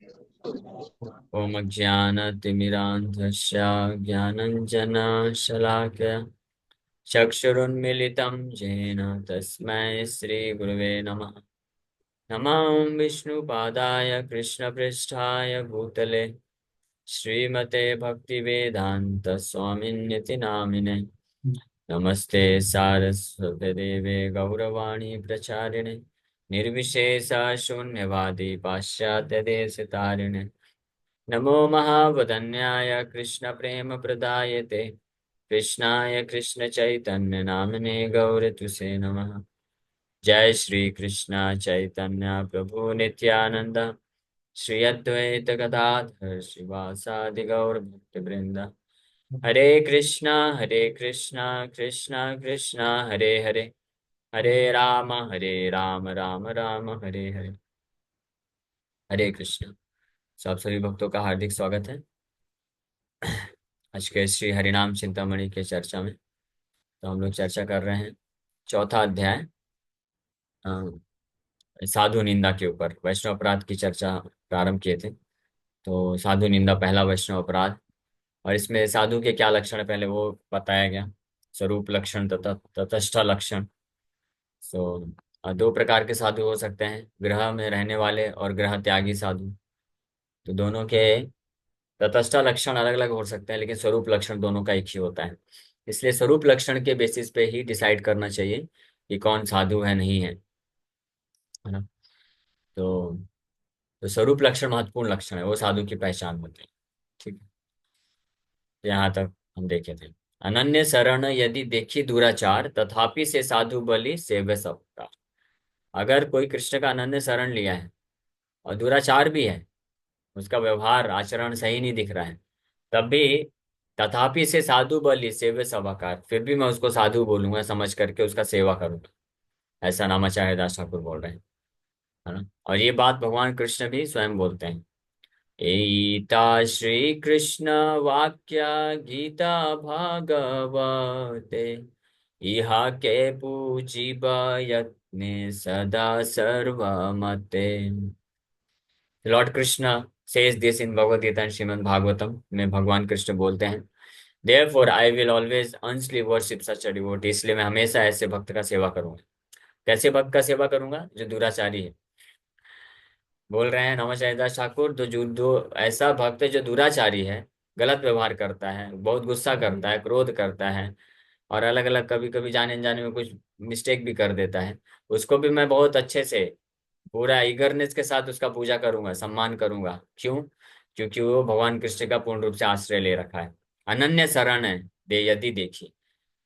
ओम ज्ञानतिमिरान्धस्य ज्ञानञ्जनशलाकया चक्षुरुन्मीलितं येन तस्मै श्रीगुरवे नमः। नमः विष्णुपादाय कृष्णपृष्ठाय भूतले श्रीमते भक्तिवेदांत स्वामिन्यति नामिने। नमस्ते सारस्वते देवे गौरवाणी प्रचारिणे निर्विशेष शून्यवादी पाश्चात्य देश तारिणे। नमो महावदन्याय कृष्ण प्रेम प्रदायते कृष्णाय कृष्ण चैतन्य नामने गौरतुसे नमः। जय श्री कृष्ण चैतन्य प्रभु नित्यानंद श्री अद्वैत गदाधर श्रीवासादि गौर भक्त वृंद। हरे कृष्णा कृष्णा कृष्णा हरे हरे, हरे राम राम राम हरे हरे। हरे कृष्ण। सब सभी भक्तों का हार्दिक स्वागत है आज के श्री हरिनाम चिंतामणि के चर्चा में। तो हम लोग चर्चा कर रहे हैं चौथा अध्याय, साधु निंदा के ऊपर। वैष्णव अपराध की चर्चा प्रारंभ किए थे। तो साधु निंदा पहला वैष्णव अपराध, और इसमें साधु के क्या लक्षण है पहले वो बताया गया। स्वरूप लक्षण तथा तटस्थ लक्षण। सो दो प्रकार के साधु हो सकते हैं, गृह में रहने वाले और गृह त्यागी साधु। तो दोनों के तटस्थ लक्षण अलग अलग हो सकते हैं, लेकिन स्वरूप लक्षण दोनों का एक ही होता है। इसलिए स्वरूप लक्षण के बेसिस पे ही डिसाइड करना चाहिए कि कौन साधु है नहीं है ना। तो स्वरूप लक्षण महत्वपूर्ण लक्षण है, वो साधु की पहचान होते हैं। ठीक है, तो यहाँ तक हम देखे थे। अनन्य शरण यदि देखी दुराचार तथापि से साधु बलि सेव्य सबका। अगर कोई कृष्ण का अनन्य शरण लिया है और दुराचार भी है, उसका व्यवहार आचरण सही नहीं दिख रहा है, तब भी तथापि से साधु बलि सेव्य सभाकार, फिर भी मैं उसको साधु बोलूंगा, समझ करके उसका सेवा करूंगा। ऐसा नामाचार्य दास ठाकुर बोल रहे हैं, है ना। और ये बात भगवान कृष्ण भी स्वयं बोलते हैं। एता श्री कृष्ण वाक्या गीता भागवते इहा के पूजिब यत्ने सदा सर्वमते। Lord Krishna says this in Bhagavad Gita and Srimad Bhagavatam में भगवान कृष्ण बोलते हैं, therefore I will always earnestly worship such a devotee. इसलिए मैं हमेशा ऐसे भक्त का सेवा करूंगा। कैसे भक्त का सेवा करूंगा? जो दुराचारी है। बोल रहे हैं नवाचार्य दास ठाकुर, तो जो ऐसा भक्त है जो दुराचारी है, गलत व्यवहार करता है, बहुत गुस्सा करता है, क्रोध करता है, और अलग अलग कभी कभी जाने अनजाने में कुछ मिस्टेक भी कर देता है, उसको भी मैं बहुत अच्छे से पूरा ईगरनेस के साथ उसका पूजा करूंगा, सम्मान करूंगा। क्यों? क्योंकि वो भगवान कृष्ण का पूर्ण रूप से आश्रय ले रखा है। अनन्य शरण है, दे यदि देखी।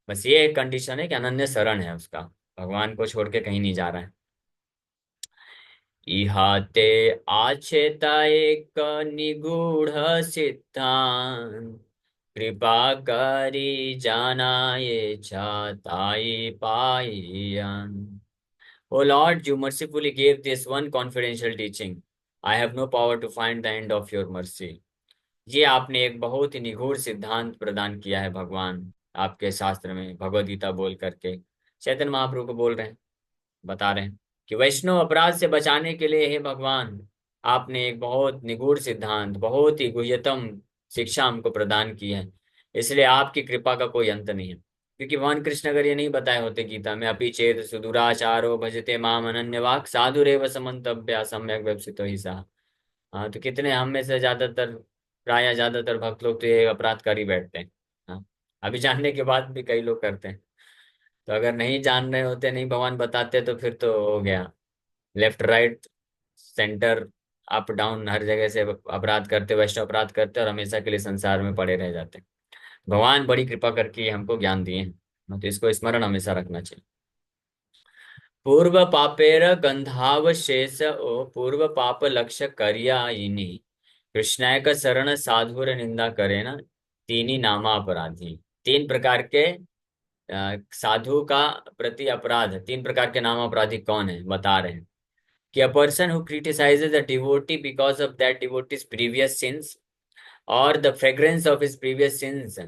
बस ये एक कंडीशन है कि अनन्य शरण है उसका, भगवान को छोड़ के कहीं नहीं जा रहा है। इहाते आचेता एक निगूढ़ सिद्धांत कृपा करी जानाए चाताई पाईयन। O Lord, you mercifully gave this one confidential teaching. I have no power to find the end of your mercy. ये आपने एक बहुत ही निगूढ़ सिद्धांत प्रदान किया है भगवान, आपके शास्त्र में भगवद गीता बोल करके चैतन्य महाप्रभु को बोल रहे हैं, बता रहे हैं कि वैष्णव अपराध से बचाने के लिए हे भगवान, आपने एक बहुत निगूढ़ सिद्धांत, बहुत ही गुह्यतम शिक्षा हमको प्रदान की है। इसलिए आपकी कृपा का कोई अंत नहीं है। क्योंकि भगवान कृष्ण अगर ये नहीं बताए होते गीता में, अपि चेत सुदुराचारो भजते माम अनन्यवाक साधुरेव समन्तव्या सम्यक व्यवसितो ही सा। हाँ, तो कितने हम में से ज्यादातर, प्राय ज्यादातर भक्त लोग तो ये अपराध कर ही बैठते हैं। हाँ, अभी जानने के बाद भी कई लोग करते हैं। तो अगर नहीं जान रहे होते, नहीं भगवान बताते, तो फिर तो हो गया, left right centre up down हर जगह से अपराध करते, वैष्णव अपराध करते, और हमेशा के लिए संसार में पड़े रह जाते। भगवान बड़ी कृपा करके ये हमको ज्ञान दिए हैं, तो इसको स्मरण हमेशा रखना चाहिए। पूर्व पापेर गंधावशेष ओ पूर्व पाप लक्ष्य करियाइनी कृष्णाय का शरण साधुर निंदा करे ना तीनी नामा अपराधी। तीन प्रकार के साधु का प्रति अपराध, तीन प्रकार के नाम अपराधी कौन है बता रहे हैं कि a person who criticizes a devotee because of that devotee's previous sins or the fragrance of his previous sins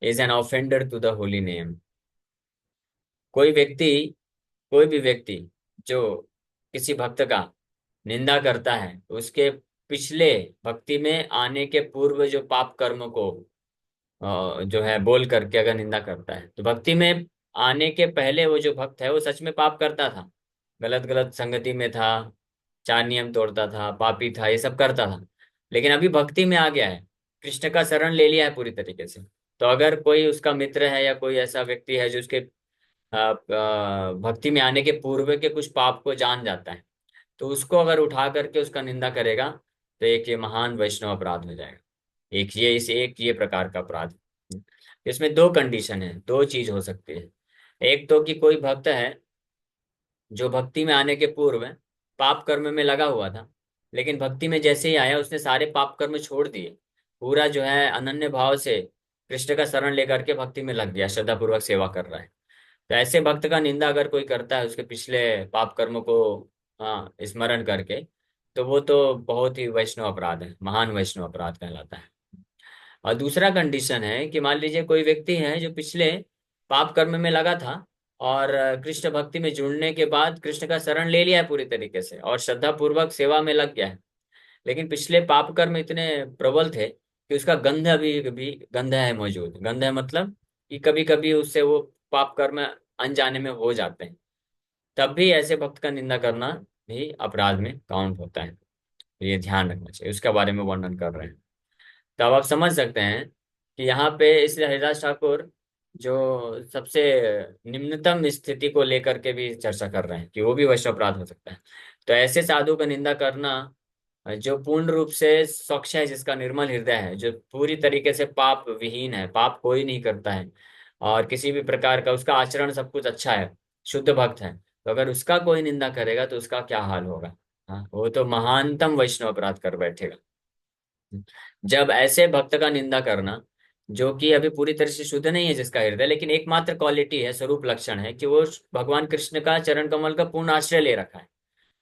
is an offender to the holy name। कोई व्यक्ति, कोई भी व्यक्ति जो किसी भक्त का निंदा करता है, उसके पिछले भक्ति में आने के पूर्व जो पाप कर्म को जो है बोल करके अगर निंदा करता है, तो भक्ति में आने के पहले वो जो भक्त है वो सच में पाप करता था, गलत गलत संगति में था, चार नियम तोड़ता था, पापी था, ये सब करता था। लेकिन अभी भक्ति में आ गया है, कृष्ण का शरण ले लिया है पूरी तरीके से। तो अगर कोई उसका मित्र है या कोई ऐसा व्यक्ति है जो उसके भक्ति में आने के पूर्व के कुछ पाप को जान जाता है, तो उसको अगर उठा करके उसका निंदा करेगा, तो एक ये महान वैष्णव अपराध हो जाएगा। एक ये प्रकार का अपराध। इसमें दो कंडीशन है, दो चीज हो सकती है। एक तो कि कोई भक्त है जो भक्ति में आने के पूर्व पाप कर्म में लगा हुआ था, लेकिन भक्ति में जैसे ही आया उसने सारे पाप कर्म छोड़ दिए, पूरा जो है अनन्य भाव से कृष्ण का शरण लेकर के भक्ति में लग गया, श्रद्धा पूर्वक सेवा कर रहा है। तो ऐसे भक्त का निंदा अगर कोई करता है उसके पिछले पाप कर्म को स्मरण करके, तो वो तो बहुत ही वैष्णव अपराध है, महान वैष्णव अपराध कहलाता है। और दूसरा कंडीशन है कि मान लीजिए कोई व्यक्ति है जो पिछले पाप कर्म में लगा था, और कृष्ण भक्ति में जुड़ने के बाद कृष्ण का शरण ले लिया है पूरी तरीके से और श्रद्धा पूर्वक सेवा में लग गया है, लेकिन पिछले पाप कर्म इतने प्रबल थे कि उसका गंध अभी भी गंध है मौजूद। गंध है मतलब कि कभी कभी उससे वो पाप कर्म अनजाने में हो जाते हैं, तब भी ऐसे भक्त का निंदा करना भी अपराध में काउंट होता है। तो ये ध्यान रखना चाहिए, उसके बारे में वर्णन कर रहे हैं। तो अब आप समझ सकते हैं कि यहाँ पे इसलिए हरिदास ठाकुर जो सबसे निम्नतम स्थिति को लेकर के भी चर्चा कर रहे हैं कि वो भी वैश्व अपराध हो सकता है। तो ऐसे साधु का निंदा करना जो पूर्ण रूप से स्वच्छ है, जिसका निर्मल हृदय है, जो पूरी तरीके से पाप विहीन है, पाप कोई नहीं करता है, और किसी भी प्रकार का उसका आचरण सब कुछ अच्छा है, शुद्ध भक्त है, तो अगर उसका कोई निंदा करेगा तो उसका क्या हाल होगा। हाँ, वो तो महानतम वैष्णव अपराध कर बैठेगा। जब ऐसे भक्त का निंदा करना जो कि अभी पूरी तरह से शुद्ध नहीं है जिसका हृदय, लेकिन एकमात्र क्वालिटी है, स्वरूप लक्षण है कि वो भगवान कृष्ण का चरण कमल का पूर्ण आश्रय ले रखा है,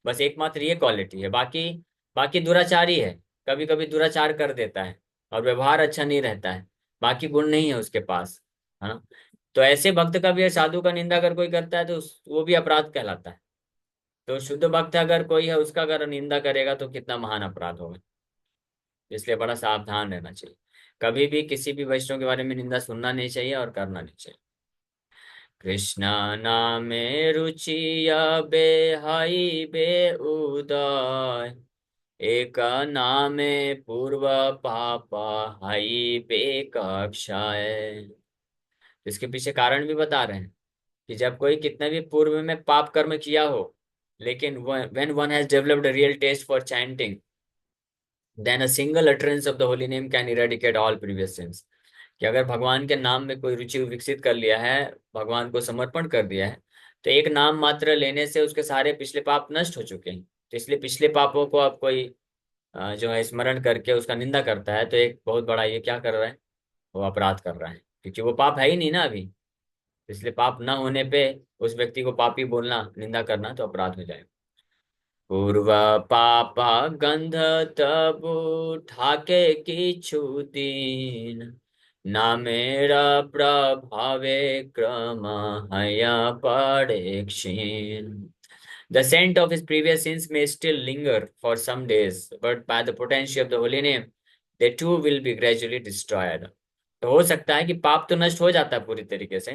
बस एकमात्र ये क्वालिटी है। बाकी बाकी दुराचारी है, कभी कभी दुराचार कर देता है और व्यवहार अच्छा नहीं रहता है, बाकी गुण नहीं है उसके पास, है ना। तो ऐसे भक्त का भी, साधु का निंदा अगर कोई करता है तो वो भी अपराध कहलाता है। तो शुद्ध भक्त अगर कोई है उसका अगर निंदा करेगा तो कितना महान अपराध होगा। इसलिए बड़ा सावधान रहना चाहिए, कभी भी किसी भी वैष्णव के बारे में निंदा सुनना नहीं चाहिए और करना नहीं चाहिए। कृष्ण नामे रुचि बेहाई बे उदय, एक नामे पूर्व पापा हाई बे कक्षाय। इसके पीछे कारण भी बता रहे हैं कि जब कोई कितने भी पूर्व में पाप कर्म किया हो, लेकिन when one has developed a real taste for chanting, then a single utterance of the holy name can eradicate all previous sins। कि अगर भगवान के नाम में कोई रुचि विकसित कर लिया है, भगवान को समर्पण कर दिया है, तो एक नाम मात्र लेने से उसके सारे पिछले पाप नष्ट हो चुके हैं। तो इसलिए पिछले पापों को अब कोई जो है स्मरण करके उसका निंदा करता है, तो एक बहुत बड़ा ये क्या कर रहा है, वो अपराध कर रहा है, क्योंकि वो पाप है ही नहीं ना अभी। इसलिए पाप न होने पे उस व्यक्ति को पापी बोलना, निंदा करना तो अपराध हो जाएगा। पूर्व पापा गंध तब ठाके किछु दीन, ना मेरा प्रभावे क्रम हया पड़े क्षीण। The scent of his previous sins may still linger for some days, but by the potency of the holy name, they too will be gradually destroyed। तो हो सकता है कि पाप तो नष्ट हो जाता है पूरी तरीके से,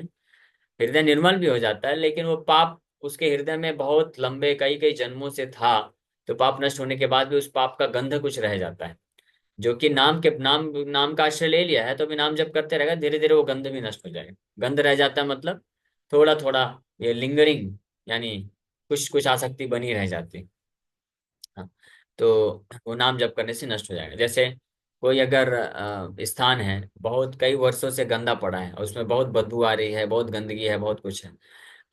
हृदय निर्मल भी हो जाता है, लेकिन वो पाप उसके हृदय में बहुत लंबे कई कई जन्मों से था, तो पाप नष्ट होने के बाद भी उस पाप का गंध कुछ रह जाता है, जो कि नाम का आश्रय ले लिया है, तो भी नाम जप करते रहेगा, धीरे धीरे वो गंध भी नष्ट हो जाएगा। गंध रह जाता है मतलब थोड़ा थोड़ा ये लिंगरिंग, यानी कुछ कुछ आसक्ति बनी रह जाती। हाँ, तो वो नाम जप करने से नष्ट हो जाएगा। जैसे कोई अगर स्थान है बहुत कई वर्षों से गंदा पड़ा है और उसमें बहुत बदबू आ रही है, बहुत गंदगी है, बहुत कुछ है,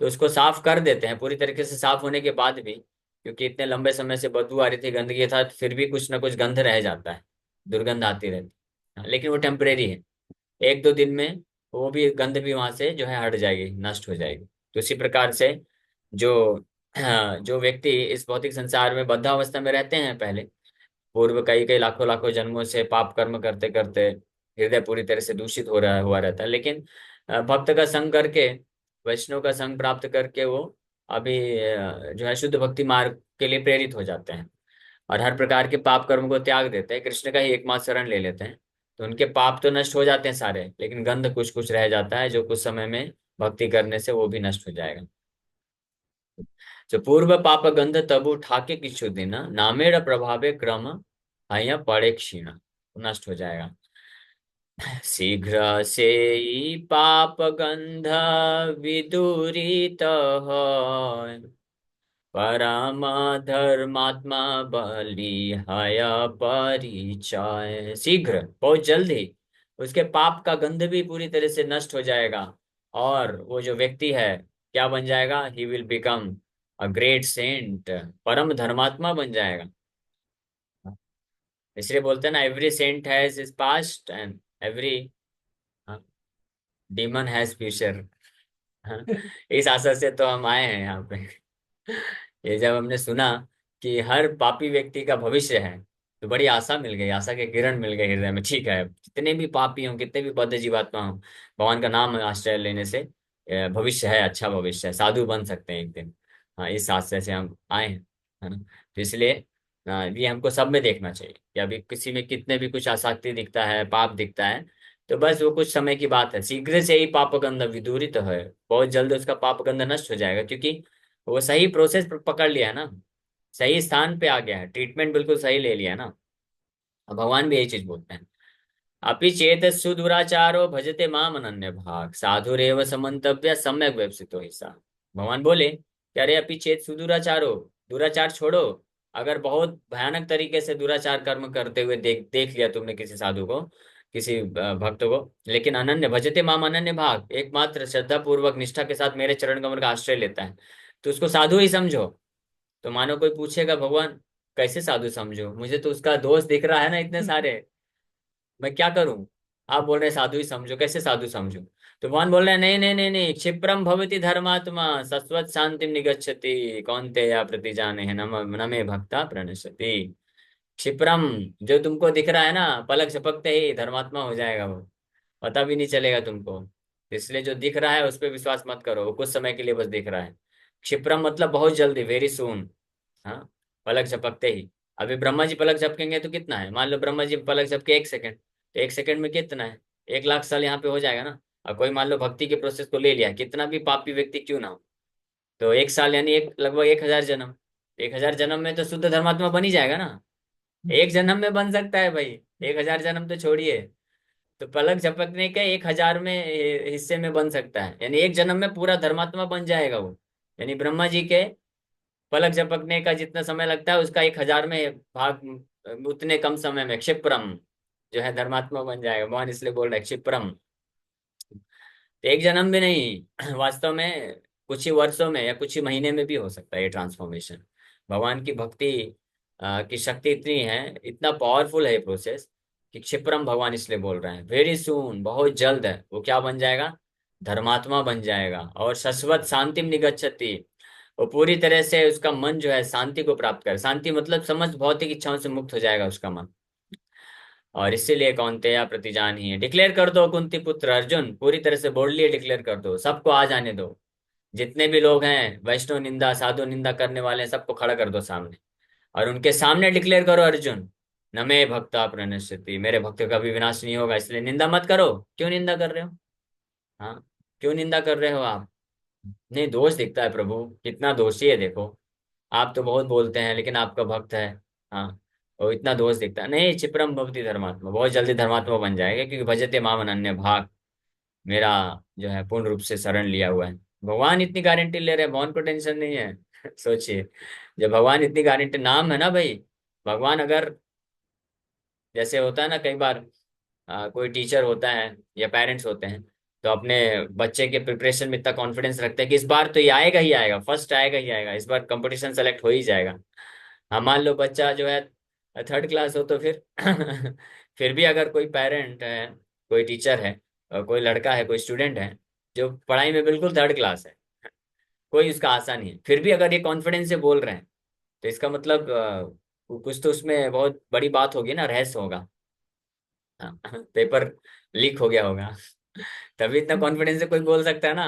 तो उसको साफ कर देते हैं। पूरी तरीके से साफ होने के बाद भी क्योंकि इतने लंबे समय से बदबू आ रही थी, गंदगी था, तो फिर भी कुछ ना कुछ गंध रह जाता है, दुर्गंध आती रहती है। हाँ, लेकिन वो टेम्परेरी है, एक दो दिन में वो भी गंध भी वहां से जो है हट जाएगी, नष्ट हो जाएगी। तो इसी प्रकार से जो जो व्यक्ति इस भौतिक संसार में बद्धावस्था में रहते हैं, पहले पूर्व कई कई लाखों लाखों जन्मों से पाप कर्म करते करते हृदय पूरी तरह से दूषित हो रहा हुआ रहता है, लेकिन भक्त का संग करके, वैष्णव का संग प्राप्त करके वो अभी जो है शुद्ध भक्ति मार्ग के लिए प्रेरित हो जाते हैं। और हर प्रकार के पाप कर्म को त्याग देते हैं, कृष्ण का ही एकमात्र शरण ले लेते हैं, तो उनके पाप तो नष्ट हो जाते हैं सारे, लेकिन गंध कुछ कुछ रह जाता है, जो कुछ समय में भक्ति करने से वो भी नष्ट हो जाएगा। जो पूर्व पाप गंध तबु ठाके किछु दिन, नामेर प्रभावे क्रम हय पड़े क्षीण, नष्ट हो जाएगा। शीघ्र से ही पाप गंध विदूरित है, परम धर्मात्मा बलि हय परिचय। शीघ्र, बहुत जल्द ही उसके पाप का गंध भी पूरी तरह से नष्ट हो जाएगा, और वो जो व्यक्ति है क्या बन जाएगा, he will become a great saint, परम धर्मात्मा बन जाएगा। इसलिए बोलते हैं ना, every saint has his past and every demon has future. इस आशा से तो हम आए हैं यहाँ पे। ये जब हमने सुना कि हर पापी व्यक्ति का भविष्य है, तो बड़ी आशा मिल गई, आशा के किरण मिल गए हृदय में। ठीक है, कितने भी पापी हों, कितने भी बद्ध जीवात्मा हों, भगवान का नाम आश्रय लेने से भविष्य है, अच्छा भविष्य है, साधु बन सकते हैं एक दिन। हाँ, इस आशय से हम आए हैं, है ना। तो इसलिए ये हमको सब में देखना चाहिए कि अभी किसी में कितने भी कुछ आसक्ति दिखता है, पाप दिखता है, तो बस वो कुछ समय की बात है। शीघ्र से ही पापगंध विदूरित है, बहुत जल्द उसका पापगंध नष्ट हो जाएगा, क्योंकि वो सही प्रोसेस पकड़ लिया है ना, सही स्थान पे आ गया है, ट्रीटमेंट बिल्कुल सही ले लिया है ना। और भगवान भी यही चीज बोलते हैं, अपि चेत सुदुराचारो भजते माम अनन्य भाग, साधुरेव समन्तव्य सम्यक व्यवसितो हिस्सा। भगवान बोले कि अरे अपि चेत सुदुराचारो, दुराचार छोड़ो। अगर बहुत भयानक तरीके से दुराचार कर्म करते हुए देख देख लिया तुमने किसी साधु को, किसी भक्त को, लेकिन अनन्य भजते माम अनन्य भाग, एकमात्र श्रद्धा पूर्वक निष्ठा के साथ मेरे चरण कमल का आश्रय लेता है, तो उसको साधु ही समझो। तो मानो कोई पूछेगा, भगवान कैसे साधु समझो, मुझे तो उसका दोष दिख रहा है ना इतने सारे, मैं क्या करूं। आप बोल रहे हैं साधु ही समझो, कैसे साधु समझो। तो भगवान बोल रहे हैं नहीं नहीं नहीं नहीं, क्षिप्रम भवति धर्मात्मा सस्वत शांति निगच्छति कौन्तेय प्रतिजाने है न मे भक्ता प्रणश्यति। क्षिप्रम, जो तुमको दिख रहा है ना, पलक झपकते ही धर्मात्मा हो जाएगा वो, पता भी नहीं चलेगा तुमको। इसलिए जो दिख रहा है उस पर विश्वास मत करो, वो कुछ समय के लिए बस दिख रहा है। क्षिप्रम मतलब बहुत जल्दी, वेरी सून। हाँ, पलक झपकते ही। अभी ब्रह्मा जी पलक झपकेंगे तो कितना है, मान लो ब्रह्मा जी पलक झपके 1 सेकंड, तो 1 सेकंड में कितना है, 1 लाख साल यहाँ पे हो जाएगा ना। और कोई मान लो भक्ति के प्रोसेस को ले लिया, कितना भी पापी व्यक्ति क्यों ना हो, तो 1 साल यानी एक लगभग 1,000 जन्म, 1,000 जन्म में तो शुद्ध धर्मात्मा बन ही जाएगा ना। एक जन्म में बन सकता है भाई, 1,000 जन्म तो छोड़िए, तो पलक झपकने के 1,000 में हिस्से में बन सकता है, यानी एक जन्म में पूरा धर्मात्मा बन जाएगा वो। यानी ब्रह्मा जी के पलक झपकने का जितना समय लगता है, उसका 1,000 में भाग, उतने कम समय में क्षिप्रम जो है धर्मात्मा बन जाएगा। भगवान इसलिए बोल रहे हैं क्षिप्रम। तो एक जन्म में नहीं, वास्तव में कुछ ही वर्षों में या कुछ ही महीने में भी हो सकता है ये ट्रांसफॉर्मेशन। भगवान की भक्ति की शक्ति इतनी है, इतना पावरफुल है ये प्रोसेस, कि क्षिप्रम भगवान इसलिए बोल रहे हैं, वेरी सून, बहुत जल्द है वो क्या बन जाएगा, धर्मात्मा बन जाएगा। और शश्वत शांतिम निगच्छति, वो पूरी तरह से उसका मन जो है शांति को प्राप्त कर, शांति मतलब समस्त भौतिक इच्छाओं से मुक्त हो जाएगा उसका मन। और इसीलिए कौन्तेय प्रतिजान ही है, डिक्लेयर कर दो कुंती पुत्र अर्जुन, पूरी तरह से बोल्डली डिक्लेयर कर दो, सबको आ जाने दो, जितने भी लोग हैं वैष्णव निंदा साधु निंदा करने वाले हैं, सबको खड़ा कर दो सामने, और उनके सामने डिक्लेयर करो अर्जुन, न मे भक्ता प्रणश्यति, मेरे भक्त का भी विनाश नहीं होगा, इसलिए निंदा मत करो। क्यों निंदा कर रहे हो, हाँ, क्यों निंदा कर रहे हो आप। नहीं, दोष दिखता है प्रभु, कितना दोषी है देखो, आप तो बहुत बोलते हैं लेकिन आपका भक्त है, हाँ, वो इतना दोष दिखता है। नहीं, क्षिप्रम भवति धर्मात्मा, बहुत जल्दी धर्मात्मा बन जाएगा, क्योंकि भजते माम अनन्य भाग, मेरा जो है पूर्ण रूप से शरण लिया हुआ है। भगवान इतनी गारंटी ले रहे हैं, भगवान को टेंशन नहीं है। सोचिए, जब भगवान इतनी गारंटी, नाम है ना भाई, भगवान अगर, जैसे होता है ना कई बार, कोई टीचर होता है या पेरेंट्स होते हैं, तो अपने बच्चे के प्रिपरेशन में इतना कॉन्फिडेंस रखते हैं कि इस बार तो ये आएगा ही आएगा, फर्स्ट आएगा ही आएगा, इस बार कंपटीशन सेलेक्ट हो ही जाएगा। हाँ, मान लो बच्चा जो है 3rd क्लास हो, तो फिर फिर भी अगर कोई पेरेंट है, कोई टीचर है, और कोई लड़का है, कोई स्टूडेंट है जो पढ़ाई में बिल्कुल 3rd क्लास है, कोई उसका आशा नहीं है, फिर भी अगर ये कॉन्फिडेंस से बोल रहे हैं, तो इसका मतलब कुछ तो उसमें बहुत बड़ी बात होगी ना, रहस्य होगा। हाँ, पेपर लीक हो गया होगा। तभी इतना कॉन्फिडेंस से कोई बोल सकता है ना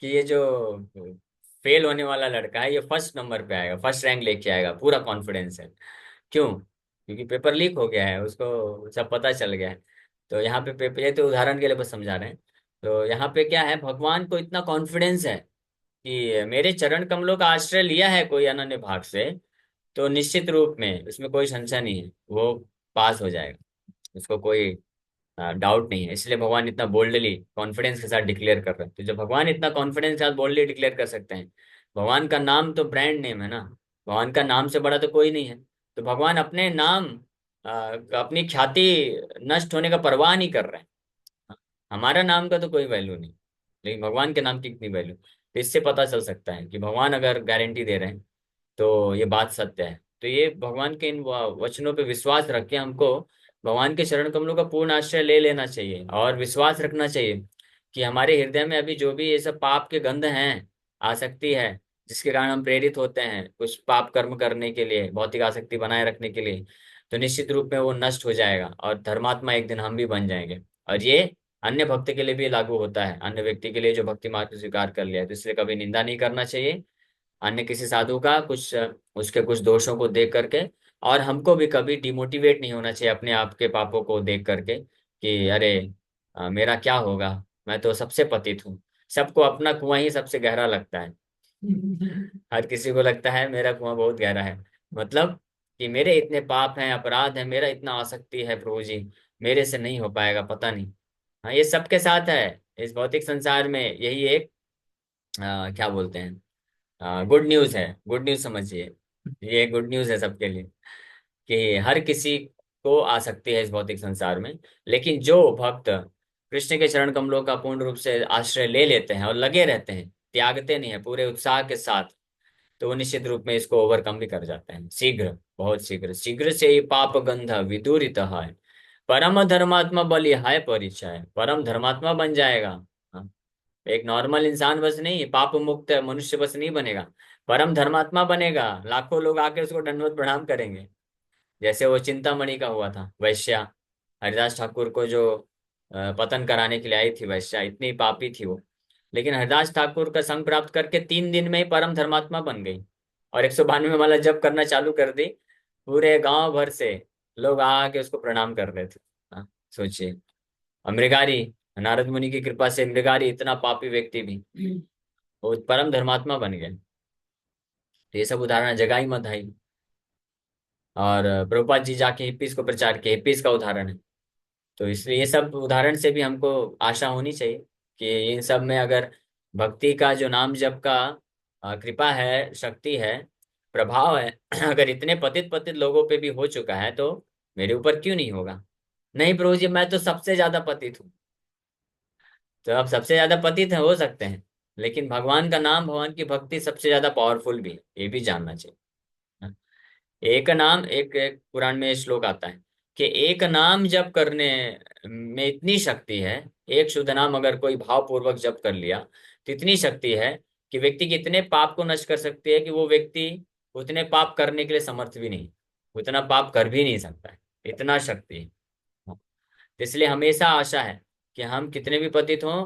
कि ये जो फेल होने वाला लड़का है ये फर्स्ट नंबर पे आएगा, फर्स्ट रैंक लेके आएगा, पूरा कॉन्फिडेंस है। क्यों? क्योंकि पेपर लीक हो गया है, उसको सब पता चल गया है। तो यहाँ पे पेपर, ये तो उदाहरण के लिए बस समझा रहे हैं। तो यहाँ पे क्या है, भगवान को इतना कॉन्फिडेंस है कि मेरे चरण कमलों का आश्रय लिया है कोई अनन्य भाग से, तो निश्चित रूप में उसमें कोई संशय नहीं है, वो पास हो जाएगा। उसको कोई डाउट नहीं है। इसलिए भगवान इतना बोल्डली कॉन्फिडेंस के साथ डिक्लेयर कर रहे हैं। तो जब भगवान इतना कॉन्फिडेंस के साथ बोल्डली डिक्लेयर कर सकते हैं, भगवान का नाम तो ब्रांड नेम है ना, भगवान का नाम से बड़ा तो कोई नहीं है। तो भगवान अपने नाम, अपनी ख्याति नष्ट होने का परवाह नहीं कर रहे हैं। हमारा नाम का तो कोई वैल्यू नहीं, लेकिन भगवान के नाम की कितनी वैल्यू। तो इससे पता चल सकता है कि भगवान अगर गारंटी दे रहे हैं तो ये बात सत्य है। तो ये भगवान के इन वचनों पे विश्वास रख के हमको भगवान के चरण कमलों का पूर्ण आश्रय ले लेना चाहिए, और विश्वास रखना चाहिए कि हमारे हृदय में अभी जो भी ये सब पाप के गंध हैं, आसक्ति है, जिसके कारण हम प्रेरित होते हैं कुछ पाप कर्म करने के लिए, भौतिक आसक्ति बनाए रखने के लिए, तो निश्चित रूप में वो नष्ट हो जाएगा और धर्मात्मा एक दिन हम भी बन जाएंगे। और ये अन्य भक्त के लिए भी लागू होता है, अन्य व्यक्ति के लिए जो भक्ति मार्ग को स्वीकार कर लिया है। तो इसलिए कभी निंदा नहीं करना चाहिए अन्य किसी साधु का, कुछ उसके कुछ दोषों को देख करके। और हमको भी कभी डिमोटिवेट नहीं होना चाहिए अपने आप के पापों को देख करके कि अरे मेरा क्या होगा, मैं तो सबसे पतित हूँ। सबको अपना कुआं ही सबसे गहरा लगता है। हर किसी को लगता है मेरा कुआं बहुत गहरा है, मतलब कि मेरे इतने पाप हैं, अपराध है, मेरा इतना आसक्ति है प्रभु जी, मेरे से नहीं हो पाएगा, पता नहीं। हाँ, ये सबके साथ है इस भौतिक संसार में। यही एक क्या बोलते हैं, गुड न्यूज है, गुड न्यूज समझिए। ये गुड न्यूज है सबके लिए कि हर किसी को आ सकती है इस भौतिक संसार में। लेकिन जो भक्त कृष्ण के चरण कमलों का पूर्ण रूप से आश्रय ले लेते हैं और लगे रहते हैं, त्यागते नहीं है पूरे उत्साह के साथ, तो वो निश्चित रूप में इसको ओवरकम भी कर जाते हैं शीघ्र, बहुत शीघ्र। शीघ्र से ही पाप गंध विदूरित है, परम धर्मात्मा बलिहाय परिचय। परम धर्मात्मा बन जाएगा। हाँ, एक नॉर्मल इंसान बस नहीं, पाप मुक्त मनुष्य बस नहीं बनेगा, परम धर्मात्मा बनेगा। लाखों लोग आके उसको दंडवत प्रणाम करेंगे। जैसे वो चिंतामणि का हुआ था वैश्या, हरिदास ठाकुर को जो पतन कराने के लिए आई थी वैश्या, इतनी पापी थी वो, लेकिन हरिदास ठाकुर का संग प्राप्त करके 3 दिन में ही परम धर्मात्मा बन गई और 192 माला जप करना चालू कर दी। पूरे गांव भर से लोग आके उसको प्रणाम कर रहे थे। हाँ, सोचिए। और मृगारी, नारद मुनि की कृपा से मृगारी इतना पापी व्यक्ति भी वो परम धर्मात्मा बन गए। तो ये सब उदाहरण जगाई मधाई। और प्रभुपाद जी जाके हिप्पीज को प्रचार किए, हिप्पीज का उदाहरण है। तो इसलिए ये सब उदाहरण से भी हमको आशा होनी चाहिए कि इन सब में अगर भक्ति का जो नाम जप का कृपा है, शक्ति है, प्रभाव है, अगर इतने पतित पतित लोगों पे भी हो चुका है तो मेरे ऊपर क्यों नहीं होगा? नहीं प्रभु जी, मैं तो सबसे ज्यादा पतित हूँ। तो आप सबसे ज्यादा पतित हो सकते हैं, लेकिन भगवान का नाम, भगवान की भक्ति सबसे ज्यादा पावरफुल भी है, ये भी जानना चाहिए। हाँ। एक नाम, एक पुराण में श्लोक आता है कि एक नाम जप करने में इतनी शक्ति है। एक शुद्ध नाम अगर कोई भाव पूर्वक जप कर लिया तो इतनी शक्ति है कि व्यक्ति के इतने पाप को नष्ट कर सकती है कि वो व्यक्ति उतने पाप करने के लिए समर्थ भी नहीं, उतना पाप कर भी नहीं सकता है, इतना शक्ति है। हाँ। इसलिए हमेशा आशा है कि हम कितने भी पतित हों,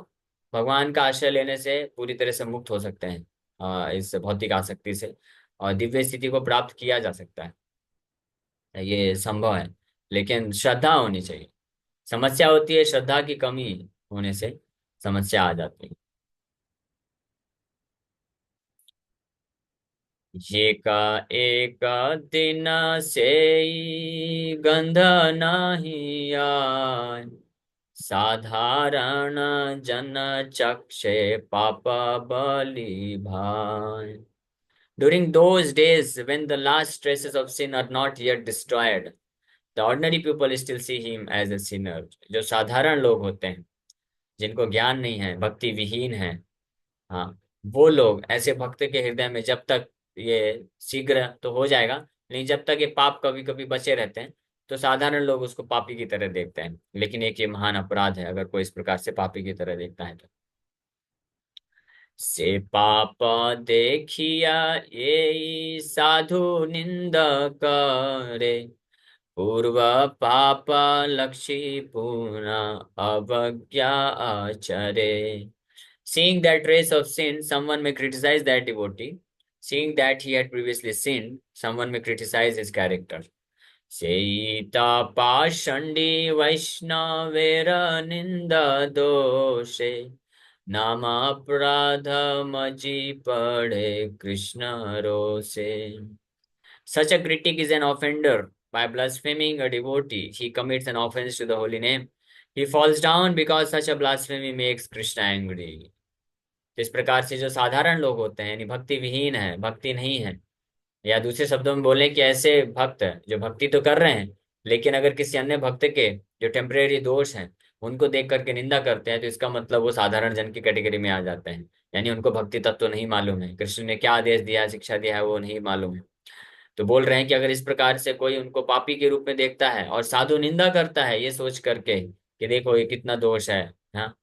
भगवान का आश्रय लेने से पूरी तरह से मुक्त हो सकते हैं इस भौतिक आसक्ति से, और दिव्य स्थिति को प्राप्त किया जा सकता है। ये संभव है, लेकिन श्रद्धा होनी चाहिए। समस्या होती है श्रद्धा की कमी होने से, समस्या आ जाती है। ये का एक दिन से गंध नहीं आय, साधारण जन चक्षे पाप बलि भाय। During those days when the last traces of sin are not yet destroyed, the ordinary people still see him as a sinner। जो साधारण लोग होते हैं, जिनको ज्ञान नहीं है, भक्ति विहीन है, हाँ, वो लोग ऐसे भक्त के हृदय में जब तक, ये शीघ्र तो हो जाएगा, लेकिन जब तक ये पाप कभी कभी बचे रहते हैं तो साधारण लोग उसको पापी की तरह देखते हैं। लेकिन एक ये महान अपराध है अगर कोई इस प्रकार से पापी की तरह देखता है तो। से पाप देखिया ये साधु निंद करे, पूर्व पाप लक्षी पुनः अवज्ञा Achare. Seeing that trace of sin, someone may criticize that devotee. Seeing that he had previously sinned, someone may criticize his character. सेयिता पाषण्डी वैष्णवेर निंदा दोषे नामापराधमजि पड़े Krishna रोषे. Such a critic is an offender. By blaspheming a devotee, he commits an offense to the holy name. He falls down because such a blasphemy makes Krishna angry. इस प्रकार से जो साधारण लोग होते हैं, यानी भक्ति विहीन है, भक्ति नहीं है, या दूसरे शब्दों में बोले कि ऐसे भक्त जो भक्ति तो कर रहे हैं, लेकिन अगर किसी अन्य भक्त के जो टेम्परेरी दोष हैं उनको देख करके निंदा करते हैं, तो इसका मतलब वो साधारण जन की कैटेगरी में आ जाते हैं, यानी उनको भक्ति तत्व नहीं मालूम है, कृष्ण ने क्या आदेश दिया, शिक्षा दिया है, वो नहीं मालूम है. तो बोल रहे हैं कि अगर इस प्रकार से कोई उनको पापी के रूप में देखता है और साधु निंदा करता है ये सोच करके कि देखो ये कितना दोष है, हाँ,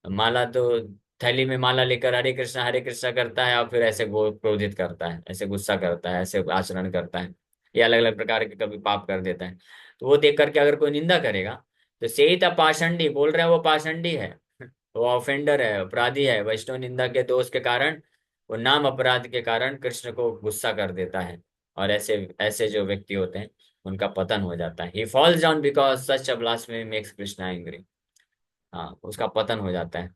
माला तो थैली में माला लेकर हरे कृष्णा करता है और फिर ऐसे क्रोधित करता है, ऐसे गुस्सा करता है, ऐसे आचरण करता है, ये अलग अलग प्रकार के कभी पाप कर देता है. तो वो देख करके अगर कोई निंदा करेगा तो सेहिता पाषंडी, बोल रहे हैं वो पाषंडी है, वो ऑफेंडर है, अपराधी है, वैष्णव निंदा के दोष के कारण, वो नाम अपराध के कारण कृष्ण को गुस्सा कर देता है. और ऐसे ऐसे जो व्यक्ति होते हैं उनका पतन हो जाता है. He falls down because such a blasphemy makes Krishna angry. हाँ, उसका पतन हो जाता है.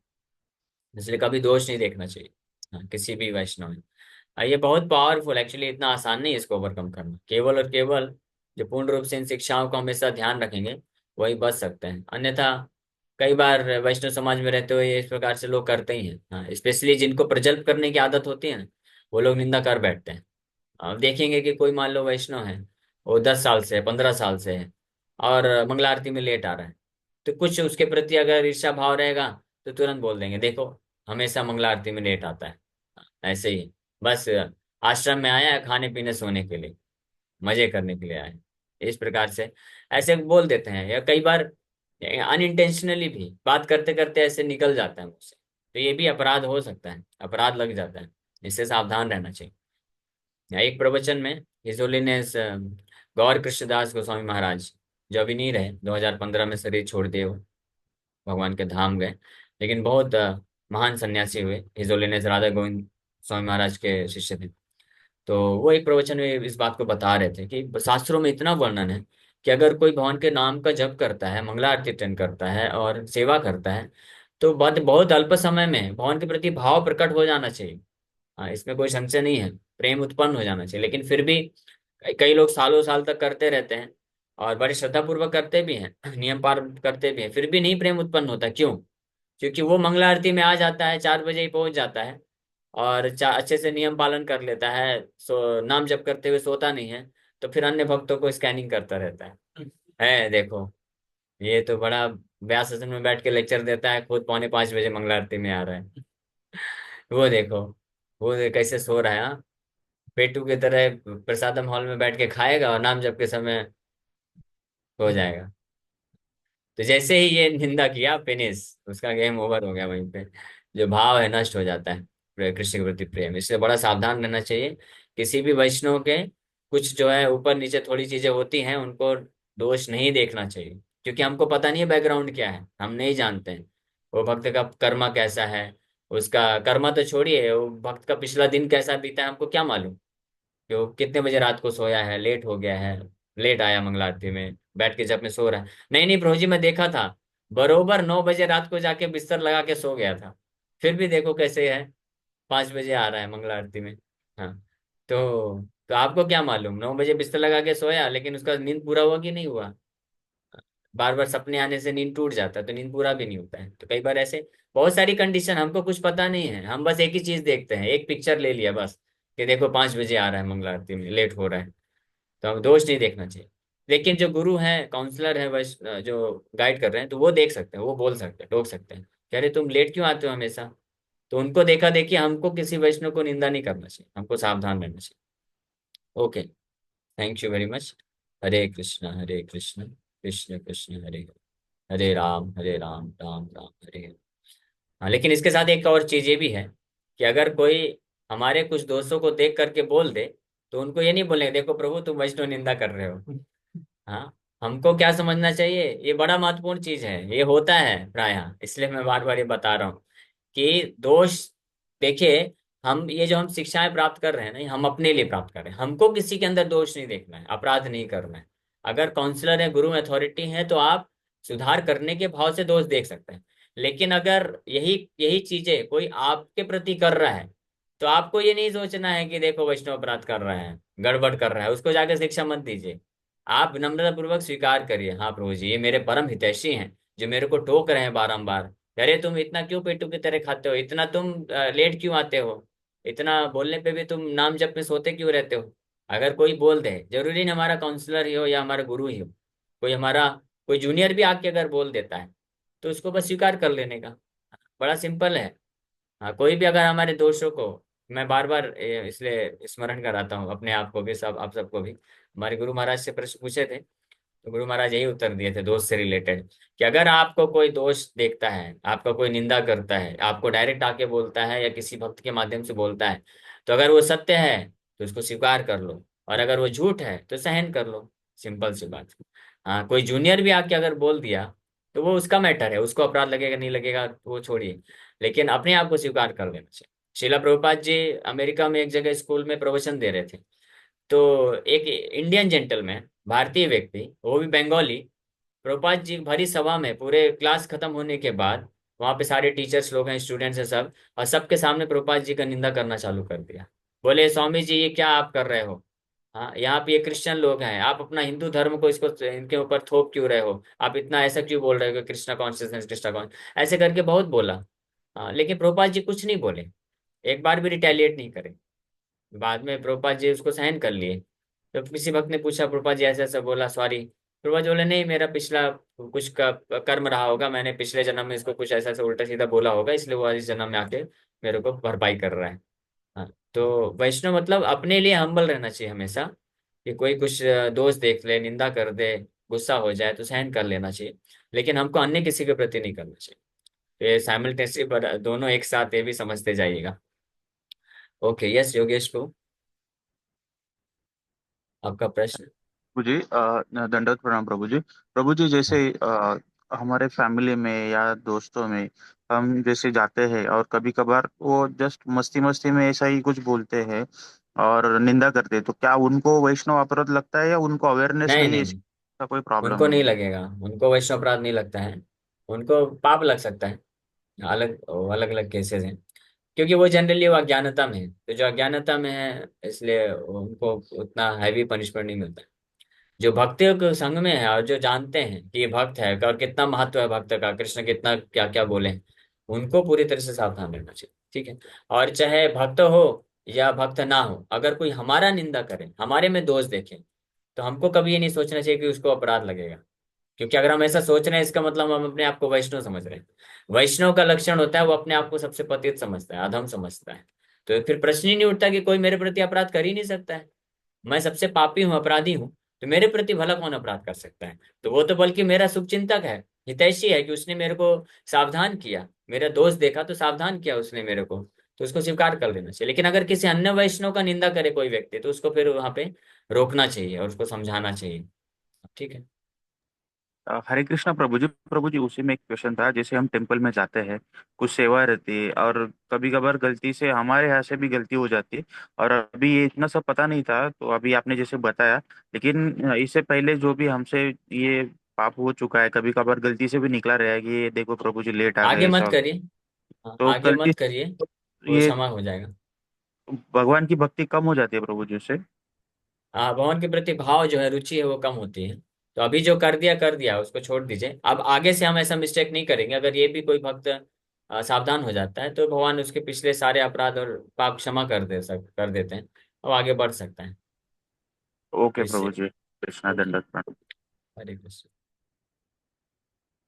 इसलिए कभी दोष नहीं देखना चाहिए, हाँ, किसी भी वैष्णव में. ये बहुत पावरफुल, एक्चुअली इतना आसान नहीं है इसको ओवरकम करना. केवल और केवल जो पूर्ण रूप से इन शिक्षाओं को हमेशा ध्यान रखेंगे वही बच सकते हैं. अन्यथा कई बार वैष्णव समाज में रहते हुए इस प्रकार से लोग करते ही हैं. हाँ, स्पेशली जिनको प्रजल्प करने की आदत होती है ना, वो लोग निंदा कर बैठते हैं. आप देखेंगे कि कोई मान लो वैष्णव है, वो 10 साल से 15 साल से है और मंगला आरती में लेट आ रहा है, तो कुछ उसके प्रति अगर ईर्ष्या भाव रहेगा तो तुरंत बोल देंगे देखो हमेशा मंगला आरती में लेट आता है, ऐसे ही बस आश्रम में आया है खाने पीने सोने के लिए, मजे करने के लिए आया है. इस प्रकार से ऐसे बोल देते हैं, या कई बार अनइंटेंशनली भी बात करते करते ऐसे निकल जाता है मुझसे, तो ये भी अपराध हो सकता है, अपराध लग जाता है. इससे सावधान रहना चाहिए. एक प्रवचन में हिज होलीनेस गौर कृष्णदास गोस्वामी महाराज, जो अभी नहीं रहे, 2015 में शरीर छोड़ दिए, वो भगवान के धाम गए, लेकिन बहुत महान सन्यासी हुए. हिज होलीनेस राधा गोविंद स्वामी महाराज के शिष्य थे. तो वो एक प्रवचन में इस बात को बता रहे थे कि शास्त्रों में इतना वर्णन है कि अगर कोई भगवान के नाम का जप करता है, मंगला आरती अटेंड करता है और सेवा करता है, तो बहुत बहुत अल्प समय में भगवान के प्रति भाव प्रकट हो जाना चाहिए. हाँ, इसमें कोई संशय नहीं है, प्रेम उत्पन्न हो जाना चाहिए. लेकिन फिर भी कई लोग सालों साल तक करते रहते हैं और बड़े श्रद्धा पूर्वक करते भी हैं, नियम पालन करते भी हैं, फिर भी नहीं प्रेम उत्पन्न होता. क्यों? क्योंकि वो मंगला आरती में आ जाता है, 4 बजे ही पहुंच जाता है और अच्छे से नियम पालन कर लेता है, नाम जप करते हुए सोता नहीं है, तो फिर अन्य भक्तों को स्कैनिंग करता रहता है देखो ये तो बड़ा व्यास आसन में बैठ के लेक्चर देता है, खुद 4:45 बजे मंगला आरती में आ रहा है. वो देखो, वो कैसे सो रहा है, हाँ? पेटू की तरह प्रसादम हॉल में बैठ के खाएगा और नाम जप के समय हो जाएगा. तो जैसे ही ये निंदा किया, फिनिश, उसका गेम ओवर हो गया वहीं पे. जो भाव है नष्ट हो जाता है, कृष्ण के प्रति प्रेम. इसलिए बड़ा सावधान रहना चाहिए. किसी भी वैष्णव के कुछ जो है ऊपर नीचे थोड़ी चीजें होती हैं, उनको दोष नहीं देखना चाहिए, क्योंकि हमको पता नहीं है बैकग्राउंड क्या है, हम नहीं जानते हैं वो भक्त का कर्मा कैसा है. उसका कर्मा तो छोड़िए, वो भक्त का पिछला दिन कैसा बीता है हमको क्या मालूम, कि वो कितने बजे रात को सोया है, लेट हो गया है, लेट आया मंगला आरती में, बैठ के जब में सो रहा है. नहीं नहीं प्रभु जी, मैं देखा था, बरोबर 9 बजे रात को जाके बिस्तर लगा के सो गया था, फिर भी देखो कैसे है, 5 बजे आ रहा है मंगला आरती में. हाँ, तो आपको क्या मालूम, 9 बजे बिस्तर लगा के सोया लेकिन उसका नींद पूरा हुआ कि नहीं हुआ. बार बार सपने आने से नींद टूट जाता है, तो नींद पूरा भी नहीं होता है. तो कई बार ऐसे बहुत सारी कंडीशन, हमको कुछ पता नहीं है, हम बस एक ही चीज देखते हैं, एक पिक्चर ले लिया बस, कि देखो 5 बजे आ रहा है मंगला आरती में, लेट हो रहा है. तो हम दोष नहीं देखना चाहिए. लेकिन जो गुरु हैं, काउंसलर हैं, बस जो गाइड कर रहे हैं, तो वो देख सकते हैं, वो बोल सकते हैं, टोक सकते हैं कि अरे तुम लेट क्यों आते हो हमेशा. तो उनको देखा देखी हमको किसी वैष्णव को निंदा नहीं करना चाहिए, हमको सावधान रहना चाहिए. Okay, thank you very much. Hare Krishna Krishna Krishna Hare Hare, Hare Ram Ram Ram Hare Hare. हाँ, लेकिन इसके साथ एक और चीज ये भी है कि अगर कोई हमारे कुछ दोस्तों को देख करके बोल दे, तो उनको ये नहीं बोलेंगे देखो प्रभु तुम वैष्णव निंदा कर रहे हो. हाँ, हमको क्या समझना चाहिए, ये बड़ा महत्वपूर्ण चीज है, ये होता है प्रायः, इसलिए मैं बार बार ये बता रहा हूँ कि दोष, देखिए, हम ये जो हम शिक्षाएं प्राप्त कर रहे हैं ना, ये हम अपने लिए प्राप्त कर रहे हैं, हमको किसी के अंदर दोष नहीं देखना है, अपराध नहीं करना है. अगर काउंसलर है, गुरु अथॉरिटी है, तो आप सुधार करने के भाव से दोष देख सकते हैं। लेकिन अगर यही यही चीजें कोई आपके प्रति कर रहा है, तो आपको ये नहीं सोचना है कि देखो वैष्णव अपराध कर रहा है, गड़बड़ कर रहा है, उसको जाकर शिक्षा मत दीजिए। आप नम्रता पूर्वक स्वीकार करिए, हाँ प्रभु जी ये मेरे परम हितैषी हैं, जो मेरे को टोक रहे हैं बारंबार। अरे तुम इतना क्यों पेटू की तरह खाते हो, इतना तुम लेट क्यों आते हो, इतना बोलने पे भी तुम नाम जप में सोते क्यों रहते हो। अगर कोई बोल दे, जरूरी नहीं हमारा काउंसलर ही हो या हमारा गुरु ही हो, कोई हमारा कोई जूनियर भी आके अगर बोल देता है, तो उसको बस स्वीकार कर लेने का। बड़ा सिंपल है। हाँ, कोई भी अगर हमारे दोषों को, मैं बार बार इसलिए स्मरण कराता हूँ अपने आप को भी, सब आप सबको भी। हमारे गुरु महाराज से प्रश्न पूछे थे, तो गुरु महाराज यही उत्तर दिए थे दोष से रिलेटेड, कि अगर आपको कोई दोष देखता है, आपका कोई निंदा करता है, आपको डायरेक्ट आके बोलता है या किसी भक्त के माध्यम से बोलता है, तो अगर वो सत्य है तो उसको स्वीकार कर लो, और अगर वो झूठ है तो सहन कर लो। सिंपल सी बात। हाँ, कोई जूनियर भी आके अगर बोल दिया, तो वो उसका मैटर है, उसको अपराध लगेगा नहीं लगेगा तो वो छोड़िए, लेकिन अपने आप को स्वीकार कर लेना चाहिए। शिला प्रभुपाद जी अमेरिका में एक जगह स्कूल में प्रवचन दे रहे थे, तो एक इंडियन जेंटलमैन, भारतीय व्यक्ति, वो भी बंगाली, प्रभुपाद जी भरी सभा में पूरे क्लास खत्म होने के बाद, वहां पे सारे टीचर्स लोग हैं, स्टूडेंट्स हैं सब, और सबके सामने प्रभुपाद जी का निंदा करना चालू कर दिया। बोले स्वामी जी ये क्या आप कर रहे हो, हाँ यहाँ पे ये क्रिश्चियन लोग हैं, आप अपना हिंदू धर्म को इसको इनके ऊपर थोप क्यों रहे हो, आप इतना ऐसा क्यों बोल रहे हो कि कृष्णा कॉन्शियसनेस कृष्णा कॉन्श, ऐसे करके बहुत बोला। हाँ, लेकिन प्रभुपाद जी कुछ नहीं बोले, एक बार भी रिटेलिएट नहीं करे। बाद में प्रभुपाद जी उसको सहन कर लिए। तो किसी भक्त ने पूछा प्रभुपाद जी ऐसा ऐसा बोला, सॉरी। प्रभुपाद जी बोले नहीं, मेरा पिछला कुछ का कर्म रहा होगा, मैंने पिछले जन्म में इसको कुछ ऐसा ऐसा उल्टा सीधा बोला होगा, इसलिए वो इस जन्म में आके मेरे को भरपाई कर रहा है। हाँ, तो वैष्णव मतलब अपने लिए हम्बल रहना चाहिए हमेशा, कि कोई कुछ दोष देख ले, निंदा कर दे, गुस्सा हो जाए तो सहन कर लेना चाहिए, लेकिन हमको अन्य किसी के प्रति नहीं करना चाहिए। तो ये साइमल्टेनियसली पर दोनों एक साथ, ये भी समझते जाइएगा। ओके, यस योगेश को आपका प्रश्न। प्रभु जी दंडवत प्रणाम प्रभु जी। प्रभु जी जैसे हमारे फैमिली में या दोस्तों में हम जैसे जाते हैं और कभी कभार वो जस्ट मस्ती मस्ती में ऐसा ही कुछ बोलते हैं और निंदा करते हैं, तो क्या उनको वैष्णव अपराध लगता है या उनको अवेयरनेस नहीं नहीं है, नहीं, इसका कोई प्रॉब्लम उनको नहीं नहीं है? लगेगा, उनको वैष्णव अपराध नहीं लगता है, उनको पाप लग सकता है। अलग अलग अलग केसेस हैं, क्योंकि वो जनरली वो अज्ञानता में है, तो जो अज्ञानता में है इसलिए उनको उतना हैवी पनिशमेंट नहीं मिलता। जो भक्तियों के संग में है और जो जानते हैं कि ये भक्त है और कितना महत्व है भक्त का, कृष्ण कितना क्या क्या बोले हैं, उनको पूरी तरह से सावधान रहना चाहिए। ठीक है। और चाहे भक्त हो या भक्त ना हो, अगर कोई हमारा निंदा करे, हमारे में दोष देखे, तो हमको कभी ये नहीं सोचना चाहिए कि उसको अपराध लगेगा। क्योंकि अगर हम ऐसा सोच रहे हैं, इसका मतलब हम अपने आप को वैष्णव समझ रहे हैं। वैष्णव का लक्षण होता है वो अपने आप को सबसे पतित समझता है, अधम समझता है। तो फिर प्रश्न ही नहीं उठता कि कोई मेरे प्रति अपराध कर ही नहीं सकता है। मैं सबसे पापी हूँ, अपराधी हूँ, तो मेरे प्रति भला कौन अपराध कर सकता है। तो वो तो बल्कि मेरा शुभचिंतक है, हितैषी है, कि उसने मेरे को सावधान किया, मेरा दोष देखा तो सावधान किया उसने मेरे को, तो उसको स्वीकार कर लेना चाहिए। लेकिन अगर किसी अन्य वैष्णव का निंदा करे कोई व्यक्ति, तो उसको फिर वहां पे रोकना चाहिए और उसको समझाना चाहिए। ठीक है। हरे कृष्णा प्रभु जी। प्रभु जी उसी में एक क्वेश्चन था, जैसे हम टेम्पल में जाते हैं, कुछ सेवा रहती है और कभी कभार गलती से हमारे यहाँ से भी गलती हो जाती है, और अभी ये इतना सब पता नहीं था तो अभी आपने जैसे बताया, लेकिन इससे पहले जो भी हमसे ये पाप हो चुका है, कभी कभार गलती से भी निकला रहा है कि ये देखो प्रभु जी लेट आ आगे गए मत ऐसा, करिए। हाँ, तो आगे गलती मत करिए, से वो ये क्षमा हो जाएगा। भगवान की भक्ति कम हो जाती है प्रभु जी से। हाँ, भगवान के प्रति भाव जो है, रुचि है, वो कम होती है। तो अभी जो कर दिया उसको छोड़ दीजिए, अब आगे से हम ऐसा मिस्टेक नहीं करेंगे। अगर ये भी कोई भक्त सावधान हो जाता है, तो भगवान उसके पिछले सारे अपराध और पाप क्षमा कर देते हैं, और आगे बढ़ सकता है। तो ओके प्रभु इससे। जी, कृष्णा ओके। दंडवत। हरे कृष्ण।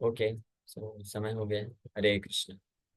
ओके। सो समय हो गया। हरे कृष्ण।